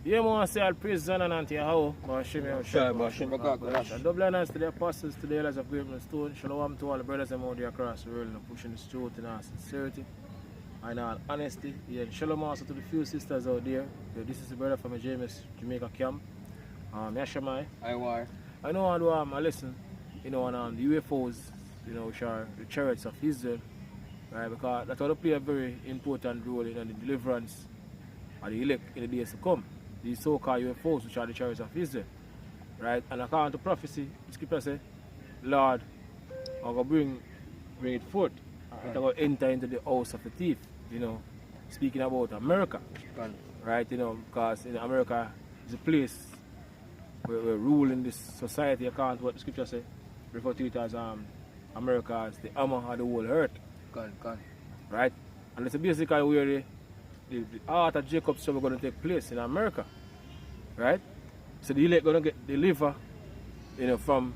Yeah, man, say I'll praise Zan and Auntie how. Bashim, double honors to the apostles, to the elders of Great Stone. Shalom to all the brothers and out there across the world and pushing the truth in our sincerity and our honesty. Yeah, shalom also to the few sisters out there. Yeah, this is the brother from James, Jamaica camp. Yashamai. I know I listen, on the UFOs, which are the chariots of Israel, right? Because that will play a very important role in the deliverance of the elect in the days to come. These so-called UFOs, which are the chariots of Israel, right? And according to prophecy, the scripture says, Lord, I'm going to bring it forth. I'm going to enter into the house of the thief, speaking about America, right? Because in America is a place where rule in this society, according to what the scripture says, refer to it as America as the hammer of the whole earth. Right? And it's basically where the art of Jacob's trouble going to take place in America. Right? So the elect going to get delivered, from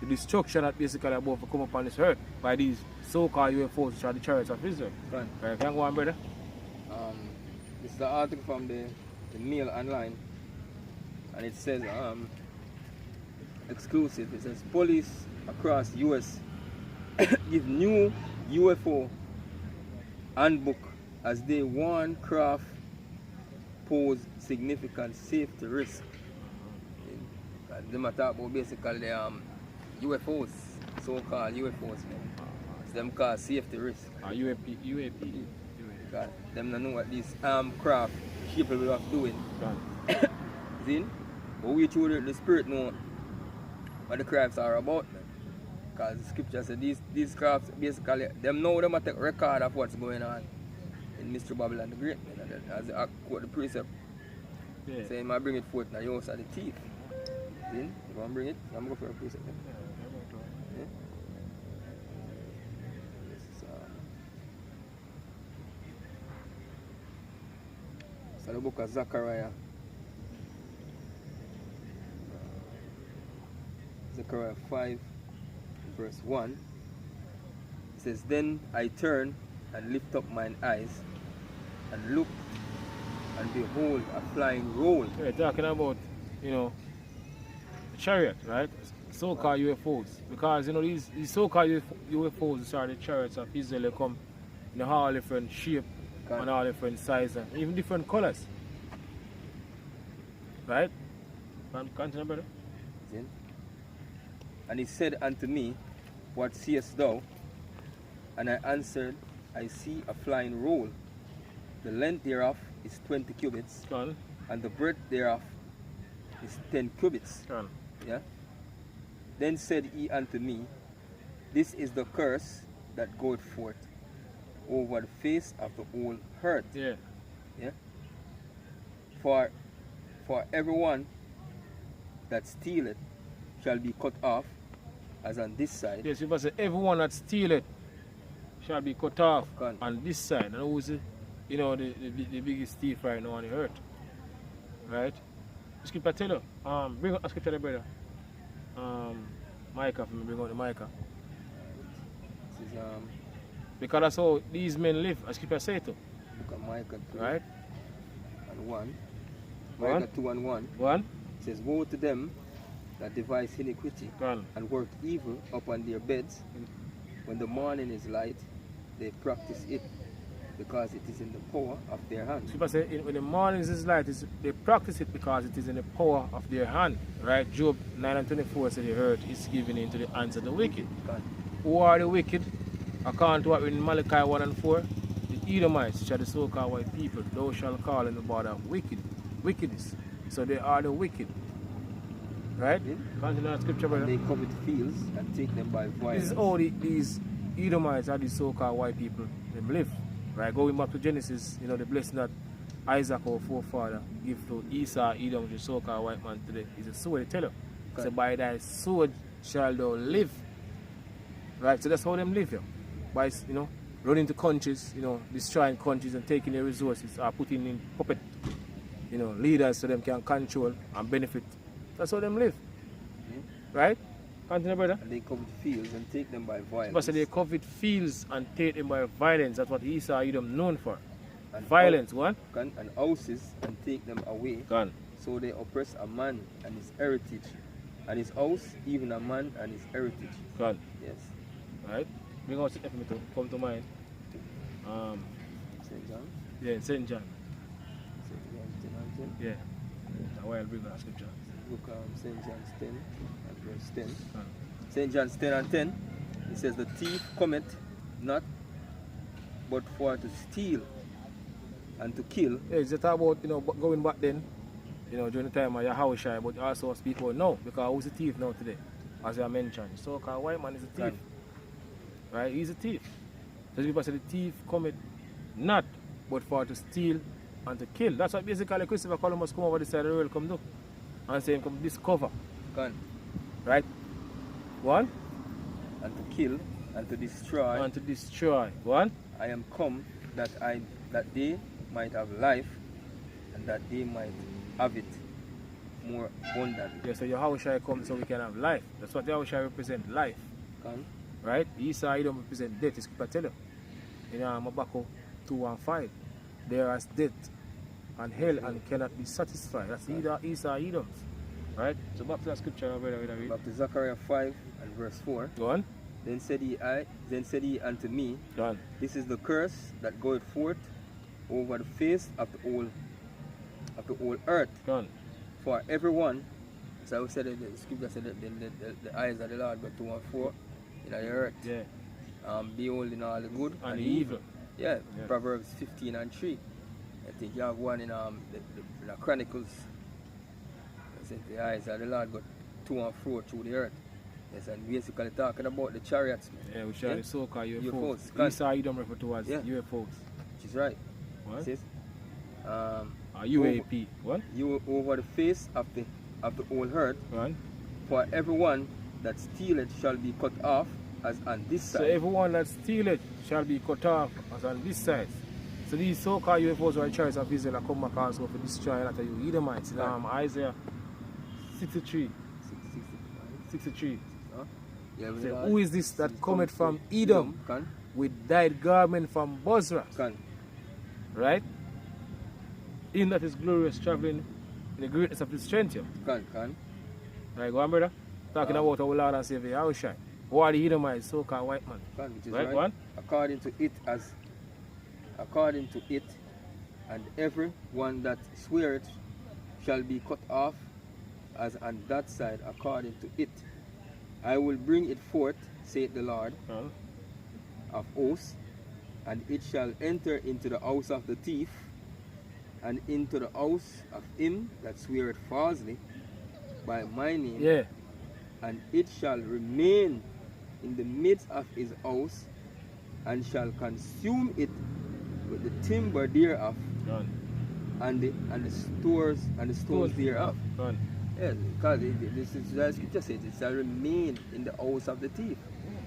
the destruction that basically about to come upon this earth by these so-called UFOs, which are the chariots of Israel. Right? Can you go on, brother? This is the article from the Mail Online, and it says, exclusive, it says, police across U.S. give new UFO handbook as they warn craft pose significant safety risk. They talk about basically UFOs, so-called UFOs. It's them called safety risk. UAP. Because them don't know what these craft capable of doing. See? But we through the spirit know what the crafts are about. Because the scripture says these crafts basically, them know them take record of what's going on in Mr. Babylon the Great. As they quote the precept. Yeah. Saying, I bring it forth in the house of the thief. See? You want to bring it? I'm going to go for a precept. Yeah? So the book of Zechariah. Zechariah 5 verse 1, it says, Then I turned and lift up mine eyes and looked, and behold a flying roll. We're talking about, the chariot, right? So-called UFOs. Because, these so-called UFOs, which are the chariots of Israel, they come in all different shape and all different sizes, and even different colors. Right? Continue, brother. And he said unto me, What seest thou? And I answered, I see a flying roll. The length thereof is 20 cubits, and the breadth thereof is 10 cubits. Yeah? Then said he unto me, This is the curse that goeth forth over the face of the whole earth. Yeah. Yeah? For everyone that stealeth shall be cut off, as on this side. Yes, if I say everyone that stealeth shall be cut off on this side. And who's the biggest thief right now on the earth? Right? The scripture tell you. Bring up a scripture there, brother. Micah, for me, bring out the Micah. This is because that's how these men live, as scripture say to. Book of Micah 2 right? and 1. Micah 2 and 1. It says, Woe to them that devise iniquity and work evil upon their beds. When the morning is light, they practice it, because it is in the power of their hand. People say when the morning is light, they practice it because it is in the power of their hand. Right? Job 9 and 24 said the earth is given into the hands of the wicked. Who are the wicked? According to what in Malachi 1 and 4, the Edomites, which are the so-called white people, thou shalt call in the border of wickedness. So they are the wicked. Right? Continue that scripture, brother. They covet fields and take them by violence. This is all these Edomites are these so-called white people, they live. Right? Going back to Genesis, the blessing that Isaac, our forefather, give to Esau, Edom, which is so-called white man today, is a sword, they tell you. So by thy sword shall thou live. Right? So that's how them live here. By, running to countries, destroying countries and taking their resources, or putting in puppet, leaders so them can control and benefit. That's how them live. Right? Continue, brother. And they covet fields and take them by violence. But so they covet fields and take them by violence. That's what Esau Edom known for. and violence, one. And houses and take them away. Gone. So they oppress a man and his heritage, and his house, even a man and his heritage. Gone. Yes. Right? Bring out something to come to mind. St. John? Yeah, St. John. St. John 10 and 10? Yeah. Now I'll bring that scripture. Book St. John's 10 and verse 10. Gone. St. John's 10 and 10, it says, the thief cometh not but for to steal and to kill. Yeah, it's just about, going back then, during the time of Yahushua, but also speak about now, because who's a thief now today? As I mentioned, so-called white man is a thief. Right? He's a thief. So people say the thief cometh not but for to steal and to kill. That's what basically Christopher Columbus come over this side of the world come do. And say him come discover. Gone. Right? One? And to kill and to destroy. And to destroy. One? I am come that they might have life, and that they might have it more abundantly. Yeah, so Yahushua comes so we can have life. That's what Yahushua represents, life. Gone. Right? Esau, he don't represent death. It's Scripture tell you. In Habakkuk 2 and 5. There is death and hell and cannot be satisfied. That's either Esau, Edoms. Right? So back to that scripture, brother. Back to Zechariah 5 and verse 4. Go on. Then said he unto me, Done. this is the curse that goeth forth over the face of the whole earth. Done. For everyone, so I said the scripture said that the eyes of the Lord go to and fro in the earth. Yeah. Beholding all the good And the evil. Yeah. Proverbs 15 and 3. I think you have one in the Chronicles. It said the eyes of the Lord go to and fro through the earth. Yes, and basically talking about the chariots. Yeah, which are the so-called UFOs. UFOs. Esau, Edom refer to as UFOs. Which is right. What? It says, UAP. What? You over the face of the whole earth. One. For everyone that stealeth shall be cut off as on this side. So everyone that stealeth shall be cut off as on this side. So these so-called UFOs are the chariots of Israel that come back also for destroy a lot of you Edomites. In Isaiah 63. 63. Yeah, so who is this that cometh from Edom with dyed garment from Bozrah? Right? In that is glorious traveling in the greatness of his strength. Right, go on, brother. Talking about our Lord and Savior Yahushua. Who are the Edomites, so-called white man? Which is right. One? According to it, and every one that sweareth shall be cut off as on that side, according to it. I will bring it forth, saith the Lord of hosts, and it shall enter into the house of the thief, and into the house of him that sweareth falsely by my name. Yeah. And it shall remain in the midst of his house, and shall consume it with the timber thereof, and the stores thereof. Yes, because this is the scripture says it shall remain in the house of the thief.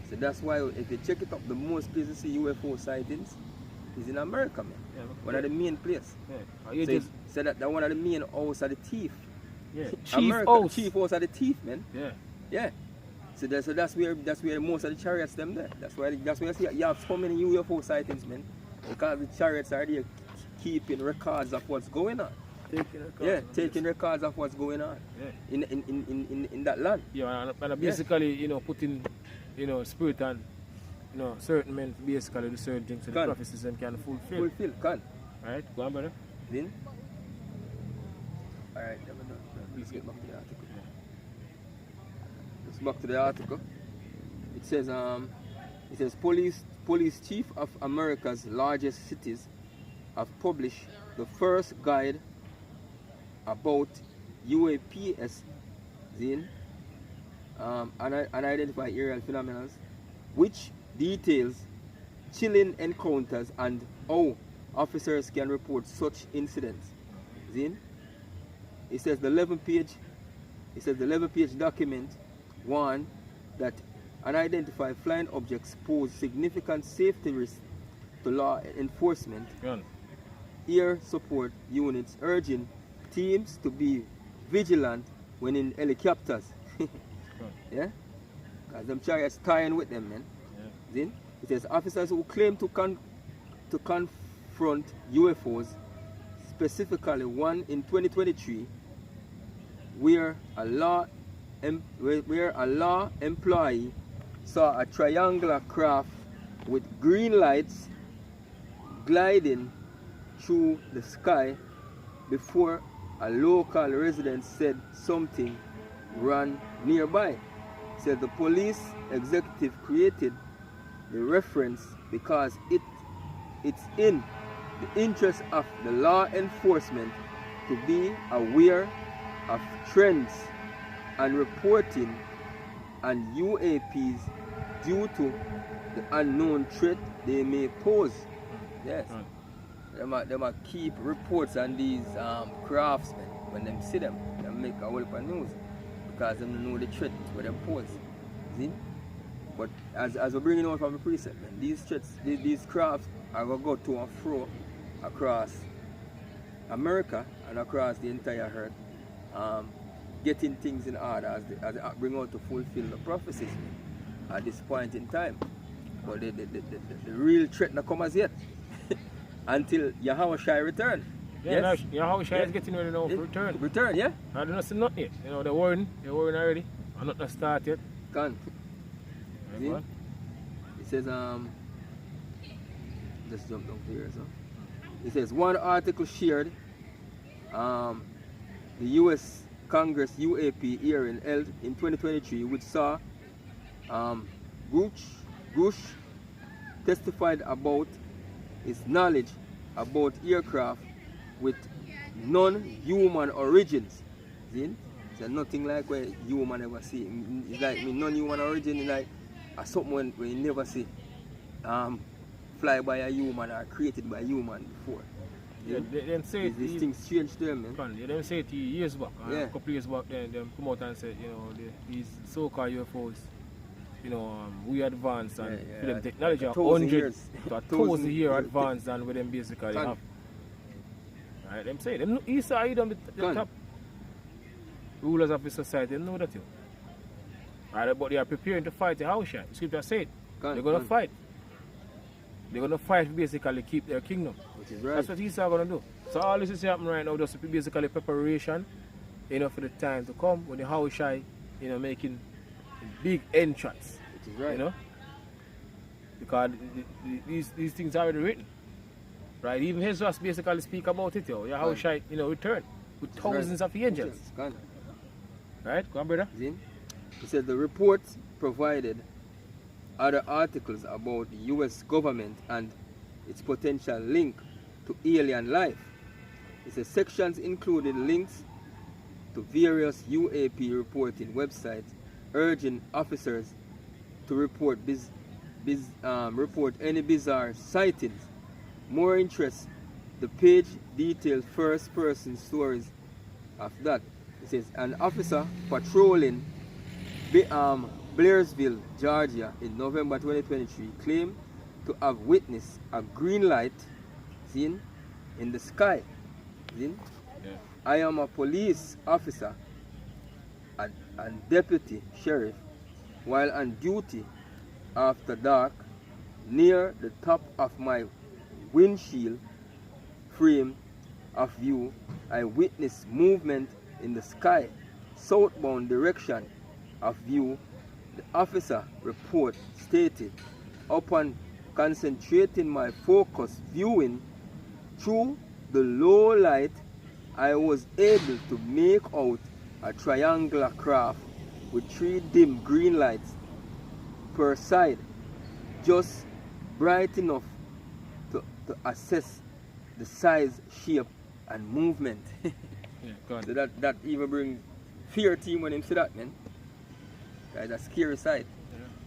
So that's why if you check it up, the most places to see UFO sightings is in America, man. Yeah, one of the main places. Yeah. So that one of the main house of the thief. Yeah. Chief house of the thief, man. Yeah. Yeah. So that's where most of the chariots them there. That's why you see you have so many UFO sightings, man. Because the chariots are there keeping records of what's going on. Taking records of what's going on in that land. Yeah, and basically, putting, spirit and, certain men basically do certain things so the prophecies can fulfill. Right? Go on, brother. Then? Alright, let's get back to the article. Let's back to the article. It says police chief of America's largest cities have published the first guide about UAPs, unidentified aerial phenomena, which details chilling encounters and how officers can report such incidents. It says the 11-page document warned that unidentified flying objects pose significant safety risks to law enforcement. Air support units urging teams to be vigilant when in helicopters. Yeah? Because them chariots tying with them, man. Yeah. It says officers who claim to confront UFOs, specifically one in 2023, where a law employee saw a triangular craft with green lights gliding through the sky before a local resident said something ran nearby. Said the police executive created the reference because it's in the interest of the law enforcement to be aware of trends and reporting on UAPs due to the unknown threat they may pose. Yes. They might keep reports on these craftsmen when them see them. They make a whole heap of news because they know the threat where they pose. See? But as we're bringing out from the precept, man, these threats, these crafts are going to go to and fro across America and across the entire earth, getting things in order as they bring out to fulfill the prophecies at this point in time. But the real threat not come as yet until Yahweh Shai return. Yeah, yes? Yahweh Shai is getting ready now for return. Return, yeah? I don't see nothing yet. You know, they're worrying already. I'm not start yet. Gone. See? It says, just jump down here. So. It says, one article shared the U.S. Congress UAP hearing held in 2023, which saw Grush testified about his knowledge about aircraft with non-human origins. See? So nothing like where human ever see. It's like non-human origin is like something when you never see fly by a human or created by a human before. Yeah, them say these things change them, man. Yeah, them say it years back, yeah. A couple years back, then them come out and say, you know, these so-called UFOs, you know, we advance and for them technology are 100 to 1,000 years advanced than what them basically have. Right, them say, them Esau them the top rulers of the society, they know that too. Right, but they are preparing to fight the house. Scripture said they're going to fight. They're going to fight to basically keep their kingdom. Which is right. That's what Esau going to do. So all this is happening right now, just basically preparation, you know, for the time to come when the house shy, you know, making big entrance. Which is right. You know, because these things are already written. Right, even Hezron basically speak about it, yo. Yeah, how shy, you know, return with thousands of angels. Right, go on, brother. It says the reports provided other articles about the U.S. government and its potential link to alien life. It says sections included links to various UAP reporting websites urging officers to report any bizarre sightings. More interest, the page details first-person stories of that. It says an officer patrolling Blairsville, Georgia in November 2023 claimed to have witnessed a green light seen in the sky. Seen? Yeah. I am a police officer and deputy sheriff while on duty after dark. Near the top of my windshield frame of view, I witnessed movement in the sky, southbound direction of view. The officer report stated, upon concentrating my focus viewing through the low light, I was able to make out a triangular craft with 3 dim green lights per side, just bright enough to assess the size, shape, and movement. Yeah, so that even brings fear to him when him see that, man. That's a scary sight.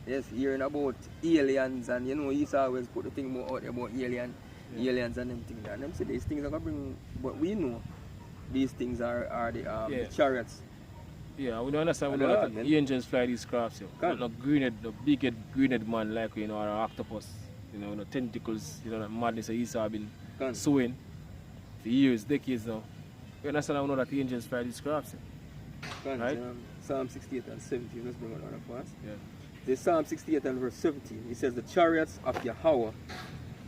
Yeah. Yes, hearing about aliens, and you know, he always put the thing more out there about aliens and them things. And them say these things are going to bring, but we know these things are the chariots. Yeah, we don't understand. We know that the angels fly these crafts. Not green-head, the big-head, green-head man like, you know, or an octopus. You know, the tentacles, you know, that madness that Esau have been sowing for years, decades now. We understand. We know that the angels fly these crafts. Right? Psalm 68 and 17, let's bring it on for us. Yeah. The Psalm 68 and verse 17, it says, the chariots of Yahweh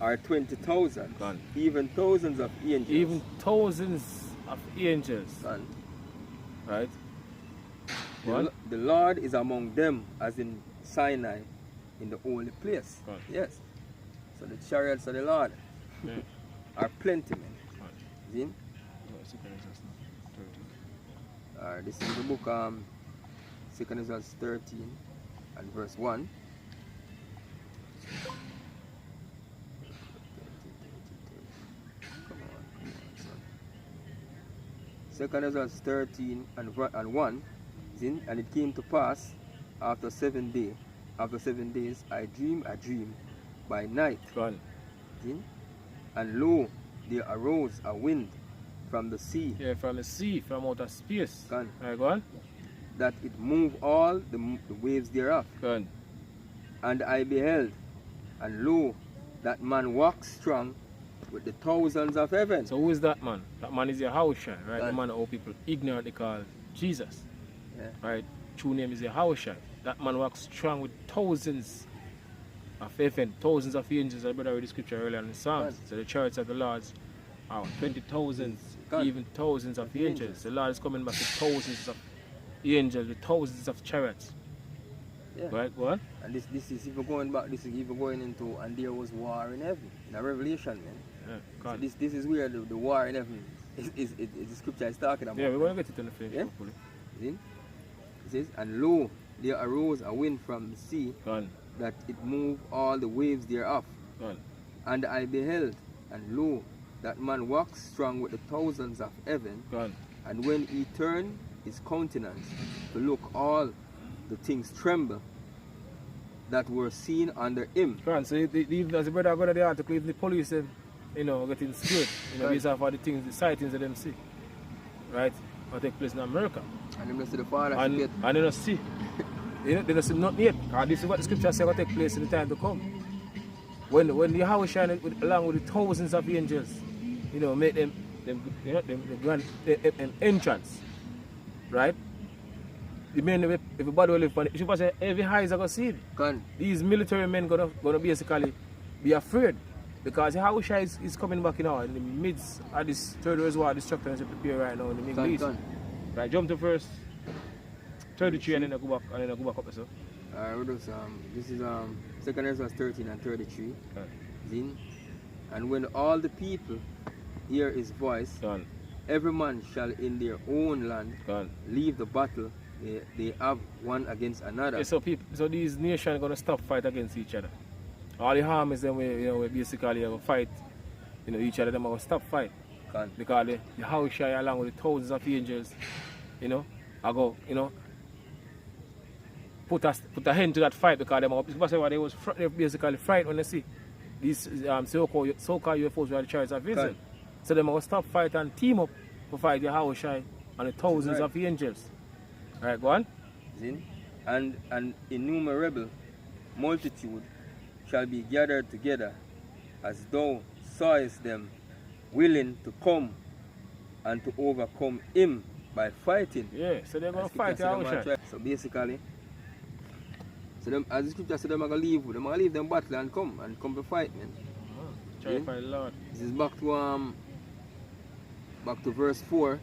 are 20,000, even thousands of angels. Even thousands of angels. Gone. Right? The Lord is among them, as in Sinai, in the holy place. Gone. Yes. So the chariots of the Lord are plenty, man. See? This is the book 2 Chronicles 13 and verse 1. 2 Chronicles 13 and 1. And it came to pass after 7 days, I dreamed a dream by night. And lo, there arose a wind from the sea. Yeah, from the sea, from outer space. Gone. Right, go on. That it moved all the waves thereof. Gone. And I beheld, and lo, that man walked strong with the thousands of heaven. So who is that man? That man is Yahushua, right? Gone. The man all people ignorantly call Jesus. Yeah. Right? True name is Yahushua. That man walks strong with thousands of heaven, thousands of angels. I read the scripture earlier in the Psalms. So the chariots of the Lord are 20,000, even thousands of angels. The Lord is coming back with thousands of angels, with thousands of chariots. Yeah. Right, go on. And this is even going back, this is even going into, and there was war in heaven. In a Revelation, man. Yeah, so this is where the war in heaven is the scripture is talking about. Yeah, we're going to get it in the frame. Yeah? See? It says, and lo, there arose a wind from the sea, that it moved all the waves thereof. And I beheld, and lo, that man walked strong with the thousands of heaven. And when he turned his countenance to look, all the things tremble that were seen under him. So even as the brother got the article, even the police, getting scared, based off all the things, the sightings that them see. Right? What take place in America. And they see the Father and they don't see. They don't see nothing yet. Because this is what the scripture says will take place in the time to come. When the Yahweh shine along with the thousands of angels, make them grant entrance. Right? The men, everybody will live on it. You say every eyes are going to see it. These military men going to basically be afraid. Because Yahweh is coming back in the midst of this third world war destruction is prepared right now in the Middle East. Right, jump to verse 33 and then I go back up. So. This is 2 Chronicles 13 and 33. And when all the people hear his voice, every man shall in their own land leave the battle they have one against another. Yeah, so these nations are going to stop fight against each other. All the harm is them we basically fight, each other, them are going to stop fight. Because the house shy along with the thousands of angels, are go, put a hand to that fight because they was basically frightened when they see these so-called UFOs were the chariots of Israel. So they must stop fight and team up to fight the house shy and the thousands of angels. Alright, go on. And an innumerable multitude shall be gathered together, as thou sawest them willing to come and to overcome him by fighting. Yeah, so they're going to fight the house. So basically, as the scripture said, they're going to leave them battle and come to fight, man. Try to fight the Lord. This is back to verse 4,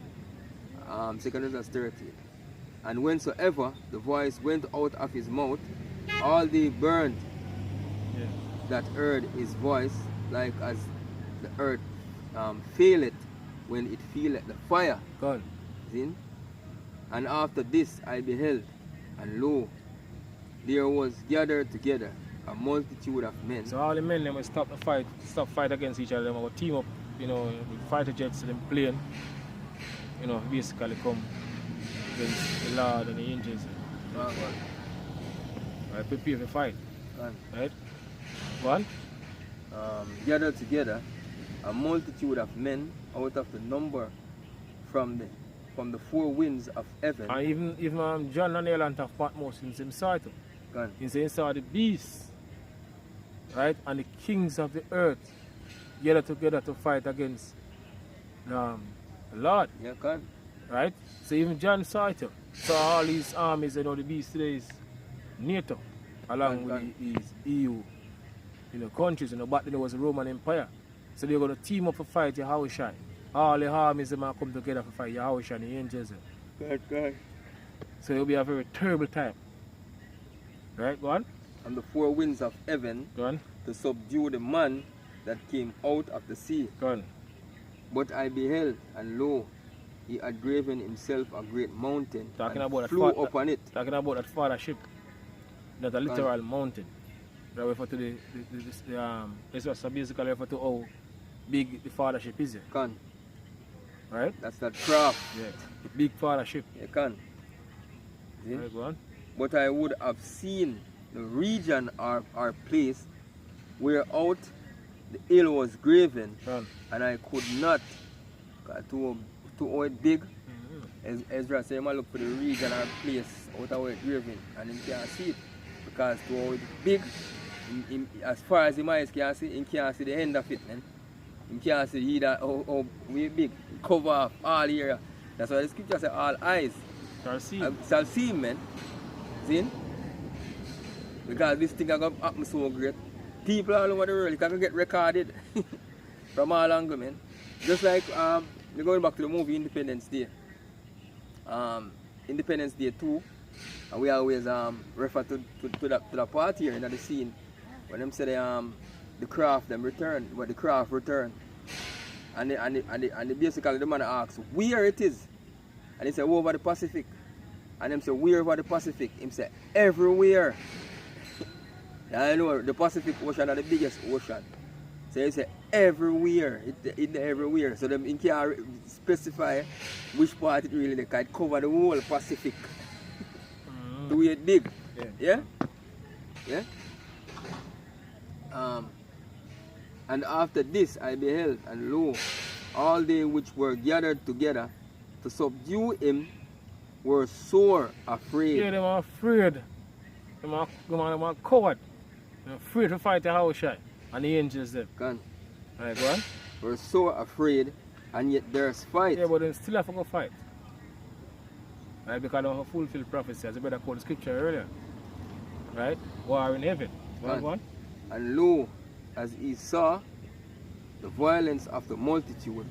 2 Chronicles 13. And whensoever the voice went out of his mouth, all they burned that heard his voice, like as the earth faileth when it feeleth the fire. And after this I beheld, and lo, there was gathered together a multitude of men. So all the men they will stop fight against each other. They will team up, with fighter jets and plane, basically come against the Lord and the angels. Right, prepare for fight. Right? One? Gathered together a multitude of men out of the number from the four winds of heaven. And even John and Ellen of Patmos in him saw it. He saw the beasts, right, and the kings of the earth gathered together to fight against the Lord. Yeah, right? So even John saw it. So all these armies, the beast today is NATO, along with these EU countries, back then there was a Roman Empire. So they're going to team up to fight Yahushua. All the armies them come together to fight Yahushua and the angels. God. So it'll be a very terrible time. Right, go on. And the four winds of heaven Go on. to subdue the man that came out of the sea. Go on. But I beheld, and lo, he had graven himself a great mountain, Talking and about flew that upon it. Talking about that father ship. That's a literal mountain. That refer to it's just basically refer to how big the father ship is. Can. Right? That's that craft. Yeah. The big father ship. You can. See? Right, go on. But I would have seen the region or place where out the hill was graven, and I could not, to how it big. As Ezra said, I look for the region or place out of where it's graven, and he can't see it. Because to how it's big, as far as the eyes can see, he can't see the end of it. Man. He can't see either how big, cover up all area. That's why the scripture says all eyes shall see, man. See? Because this thing is going to happen so great. People all over the world, it can get recorded from all angles, man. Just like, we're going back to the movie Independence Day. Independence Day 2, and we always refer to the part here in the scene when them say the craft them return, but the craft return, and basically the man asks where it is, and he say over the Pacific, and them say where over the Pacific, him say everywhere. I know the Pacific Ocean is the biggest ocean, so he say everywhere, it's everywhere. So them can't specify which part it really can cover the whole Pacific. The way it big. Yeah? And after this I beheld, and lo, all they which were gathered together to subdue him were sore afraid. Yeah, they were afraid. They were coward. They were afraid to fight the house shot. And the angels them. Gone. Alright, go on. Were so afraid, and yet there's fight. Yeah, but they still have to go fight. Right, because they have fulfilled prophecy, as the brother quoted scripture earlier. Right? War in heaven. Go on. And lo, as he saw the violence of the multitude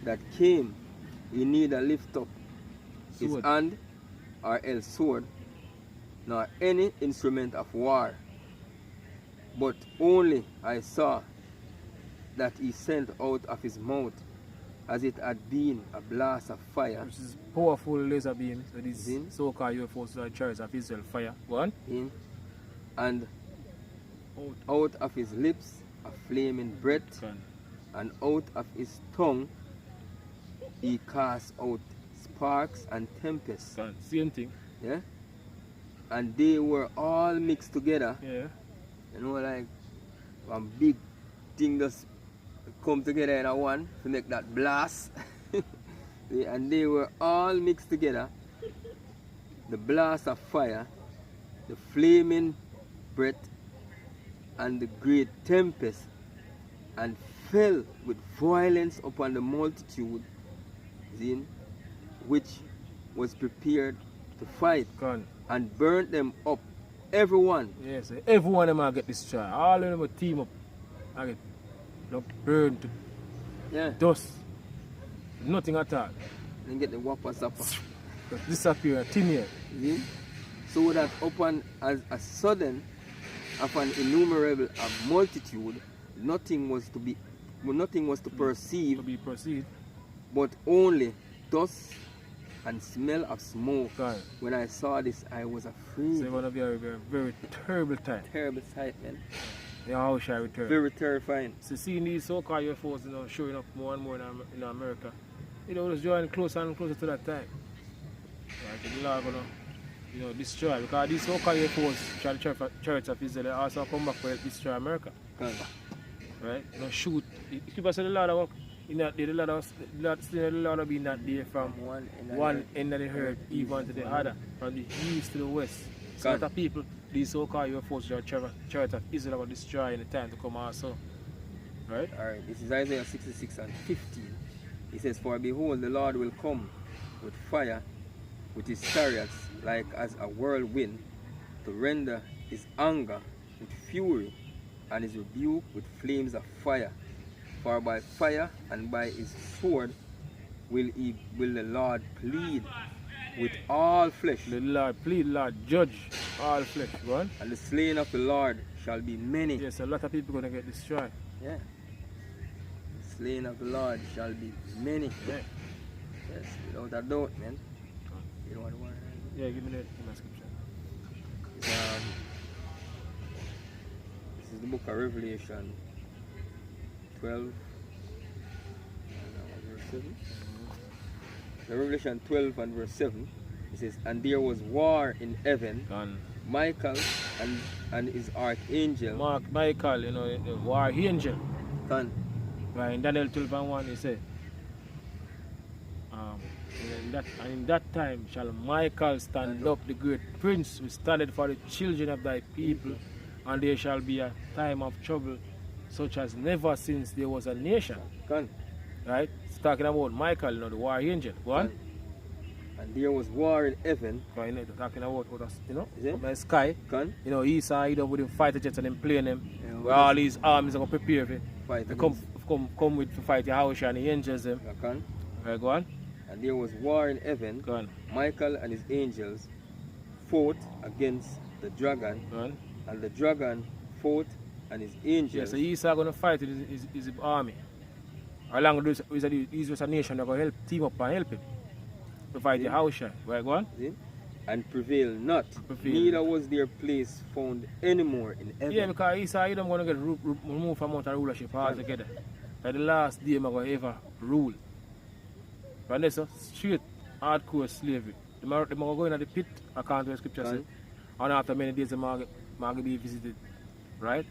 that came, he neither lift up his hand or else sword, nor any instrument of war. But only I saw that he sent out of his mouth, as it had been a blast of fire. Which is powerful laser beams. So these so-called UFOs are chariots of Israel fire. Go on. And out of his lips a flaming breath, and out of his tongue he cast out sparks and tempests. Same thing. Yeah? And they were all mixed together. Yeah. You know, like one big thing just come together in a one to make that blast. And they were all mixed together. The blast of fire, the flaming breath, and the great tempest, and fell with violence upon the multitude, which was prepared to fight, and burnt them up, everyone. Yes, everyone of them will get destroyed. All of them will team up and get burned to dust. Nothing at all. And get the whopper supper. Disappear, thin here. So that upon as a sudden of an innumerable multitude, nothing was to perceive, but only dust and smell of smoke. When I saw this, I was afraid. So one of you a very terrible time. Terrible sight, man. Yeah, how shall I return? Very terrifying. So seeing these so-called UFOs, showing up more and more in America, it was drawing closer and closer to that time. Right, the Lord gonna, destroy, because these so-called UFOs, chariots of Israel, also come back to destroy America. Right? Shoot. People say the Lord of in that day, the Lord will be in that day from one end of the earth even to the other, from the east to the west. So a lot of people, these so-called UFOs, chariots of Israel will destroy in the time to come also. Right? Alright, this is Isaiah 66 and 15. It says, for behold, the Lord will come with fire, with his chariots, like as a whirlwind, to render his anger with fury, and is rebuked with flames of fire. For by fire and by his sword will the Lord plead with all flesh. The Lord plead, Lord judge all flesh. Go on. And the slain of the Lord shall be many. Yes, a lot of people going to get destroyed. Yeah. The slain of the Lord shall be many. Yeah. Yes, without a doubt, man. You know what I want? Yeah, give me the scripture. This is the book of Revelation 12 and verse 7. The Revelation 12 and verse 7. It says, and there was war in heaven. Michael and his archangel. Michael, you know, the war angel. Right, in Daniel 12 and 1 he said, in that time shall Michael stand up, the great prince, who standeth for the children of thy people, and there shall be a time of trouble such as never since there was a nation. Right? It's talking about Michael, you know, the war angel. Go on. And there was war in heaven. Right, you know, talking about what us, you know, from the sky. You know, Esau, he with him fighter jets and him playing them. Yeah, where all these armies are going to prepare for fight. They come with to fight Yahushua and the angels them. Right, go on. And there was war in heaven. Go on. Michael and his angels fought against the dragon. Go on. And the dragon fought and his angels. Yes, so Esau going to fight his army. Along with this a nation that going to help team up and help him to fight the Yahushua. Right, go on. And prevail not. Neither was their place found anymore in heaven. Yeah, because Esau, he don't going to get removed from out of rulership altogether. That's the last day I'm going to ever rule. But that's a straight, hardcore slavery. They are going to the pit, according to the scripture says. And after many days, they are be visited. Right?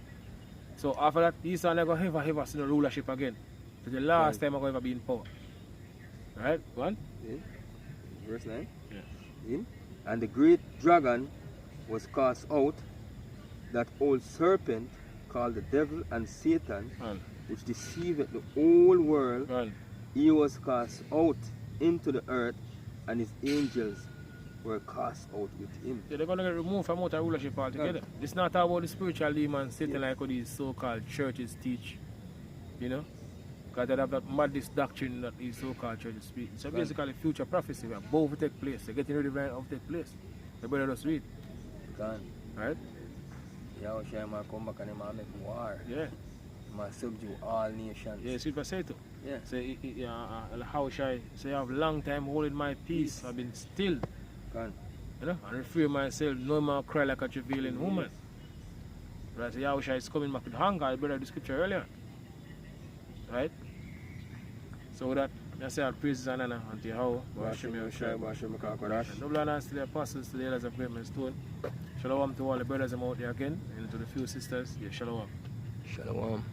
So after that, Esau never ever see no rulership again. It's the last time I'm going to be in power. Right? Go on. Verse 9. Yeah. And the great dragon was cast out, that old serpent called the devil and Satan, which deceiveth the whole world. He was cast out into the earth, and his angels were cast out with him. Yeah, they're going to get removed from out of rulership altogether. This is not about the spiritual demons sitting like what these so-called churches teach. You know? Because they have that madness doctrine that these so-called churches speak. So basically future prophecy where both will take place. They're getting ready of take place. They better just read. Right? Yahushua might come back and he might make war. Yeah. He might subdue all nations. Yeah, see what I say too. Yeah. Say, Yahushua say I have long time holding my peace. I've been still. You know, and refrain myself, no more cry like a travailing woman. Right? So Yahushua is coming back with hunger. I read the scripture earlier. Right? So with that, I say our praises and honor unto Yahweh. Double honors to the apostles, to the elders of Great Stone. Shalom to all the brothers I'm out there again, and to the few sisters. Yeah, shalom. Shalom.